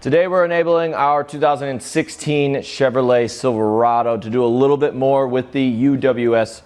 Today we're enabling our 2016 Chevrolet Silverado to do a little bit more with the UWS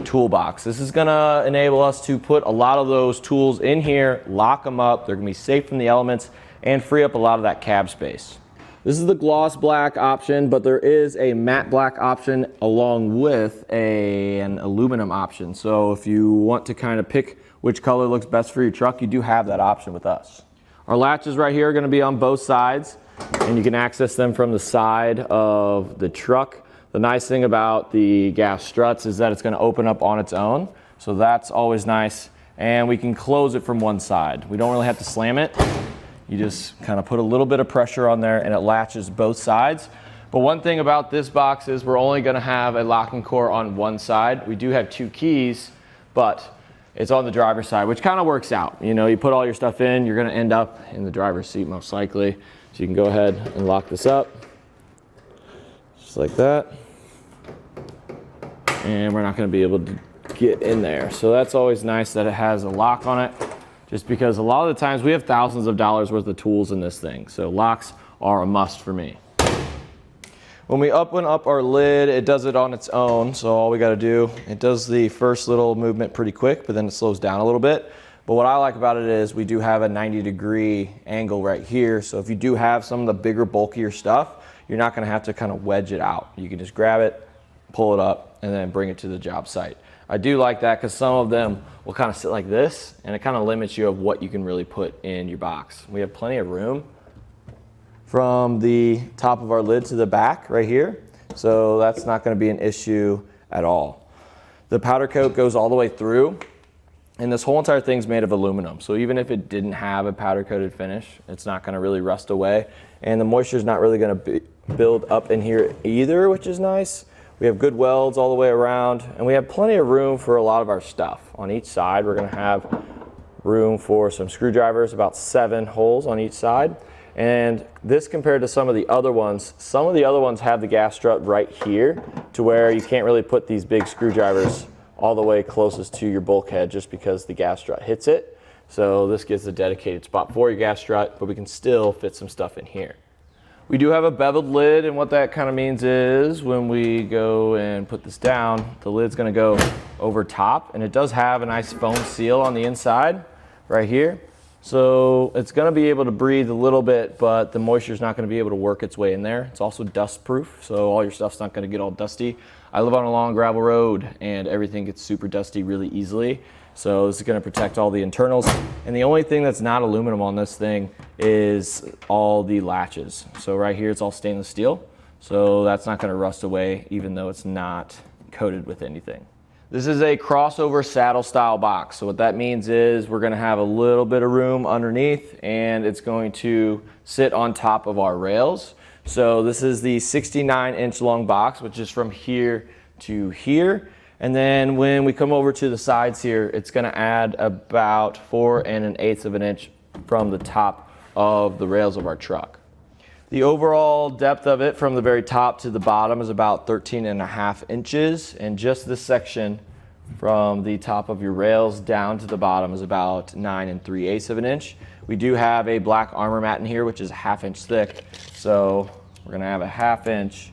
Toolbox. This is gonna enable us to put a lot of those tools in here, lock them up, they're gonna be safe from the elements, and free up a lot of that cab space. This is the gloss black option, but there is a matte black option along with an aluminum option. So if you want to kind of pick which color looks best for your truck, you do have that option with us. Our latches right here are going to be on both sides, and you can access them from the side of the truck. The nice thing about the gas struts is that it's going to open up on its own, so that's always nice. And we can close it from one side. We don't really have to slam it. You just kind of put a little bit of pressure on there and it latches both sides. But one thing about this box is we're only going to have a locking core on one side. We do have two keys, but it's on the driver's side, which kind of works out. You know, you put all your stuff in, you're going to end up in the driver's seat most likely. So you can go ahead and lock this up just like that. And we're not going to be able to get in there. So that's always nice that it has a lock on it, just because a lot of the times we have thousands of dollars worth of tools in this thing. So locks are a must for me. When we open up our lid, it does it on its own. So all we got to do, it does the first little movement pretty quick, but then it slows down a little bit. But what I like about it is we do have a 90-degree angle right here. So if you do have some of the bigger, bulkier stuff, you're not going to have to kind of wedge it out. You can just grab it, pull it up, and then bring it to the job site. I do like that because some of them will kind of sit like this, and it kind of limits you of what you can really put in your box. We have plenty of room from the top of our lid to the back right here, so that's not going to be an issue at all. The powder coat goes all the way through, and this whole entire thing's made of aluminum, so even if it didn't have a powder coated finish, it's not going to really rust away, and the moisture is not really going to build up in here either, which is nice. We have good welds all the way around, and we have plenty of room for a lot of our stuff. On each side, we're going to have room for some screwdrivers, about 7 holes on each side. And this compared to some of the other ones have the gas strut right here to where you can't really put these big screwdrivers all the way closest to your bulkhead just because the gas strut hits it. So this gives a dedicated spot for your gas strut, but we can still fit some stuff in here. We do have a beveled lid, and what that kind of means is when we go and put this down, the lid's going to go over top, and it does have a nice foam seal on the inside right here. So it's going to be able to breathe a little bit, but the moisture is not going to be able to work its way in there. It's also dust proof, so all your stuff's not going to get all dusty. I live on a long gravel road, and everything gets super dusty really easily. So this is going to protect all the internals. And the only thing that's not aluminum on this thing is all the latches. So right here it's all stainless steel. So that's not going to rust away even though it's not coated with anything. This is a crossover saddle style box. So what that means is we're going to have a little bit of room underneath, and it's going to sit on top of our rails. So this is the 69-inch long box, which is from here to here. And then when we come over to the sides here, it's going to add about 4 1/8 of an inch from the top of the rails of our truck. The overall depth of it from the very top to the bottom is about 13.5 inches. And just this section from the top of your rails down to the bottom is about 9 3/8 of an inch. We do have a black armor mat in here, which is a 1/2 inch thick. So we're going to have a 1/2 inch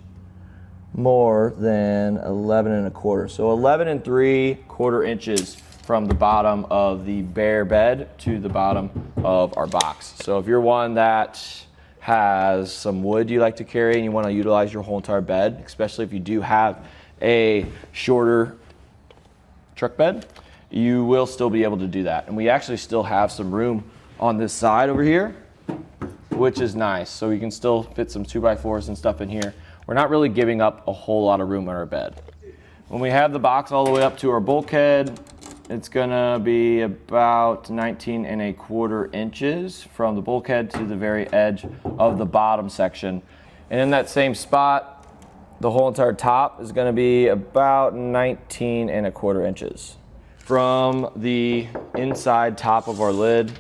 more than 11 1/4. So 11 3/4 inches from the bottom of the bare bed to the bottom of our box. So if you're one that has some wood you like to carry and you want to utilize your whole entire bed, especially if you do have a shorter truck bed, you will still be able to do that. And we actually still have some room on this side over here, which is nice. So we can still fit some 2x4s and stuff in here. We're not really giving up a whole lot of room on our bed. When we have the box all the way up to our bulkhead, it's gonna be about 19 1/4 inches from the bulkhead to the very edge of the bottom section. And in that same spot, the whole entire top is gonna be about 19 1/4 inches. From the inside top of our lid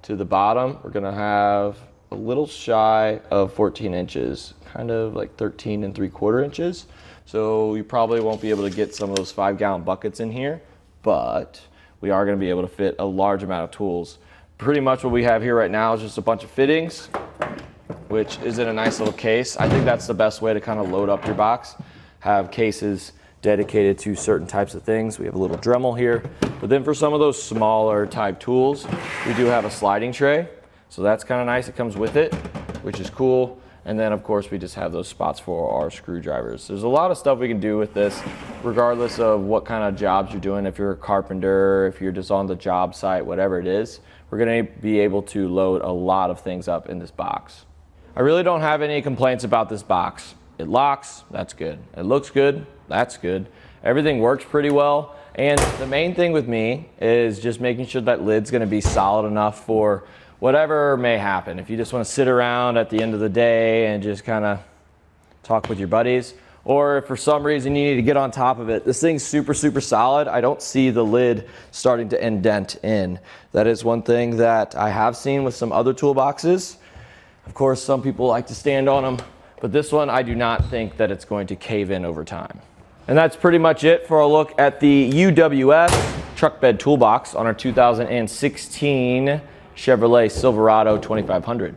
to the bottom, we're gonna have a little shy of 14 inches, kind of like 13 3/4 inches. So you probably won't be able to get some of those 5-gallon buckets in here, but we are going to be able to fit a large amount of tools. Pretty much what we have here right now is just a bunch of fittings, which is in a nice little case. I think that's the best way to kind of load up your box. Have cases dedicated to certain types of things. We have a little Dremel here, but then for some of those smaller type tools, we do have a sliding tray. So that's kind of nice. It comes with it, which is cool. And then of course we just have those spots for our screwdrivers. There's a lot of stuff we can do with this, regardless of what kind of jobs you're doing. If you're a carpenter, if you're just on the job site, whatever it is, we're gonna be able to load a lot of things up in this box. I really don't have any complaints about this box. It locks, that's good. It looks good, that's good. Everything works pretty well. And the main thing with me is just making sure that lid's gonna be solid enough for whatever may happen. If you just want to sit around at the end of the day and just kind of talk with your buddies, or if for some reason you need to get on top of it, this thing's super, super solid. I don't see the lid starting to indent in. That is one thing that I have seen with some other toolboxes. Of course, some people like to stand on them, but this one, I do not think that it's going to cave in over time. And that's pretty much it for a look at the UWS Truck Bed Toolbox on our 2016 Chevrolet Silverado 2500.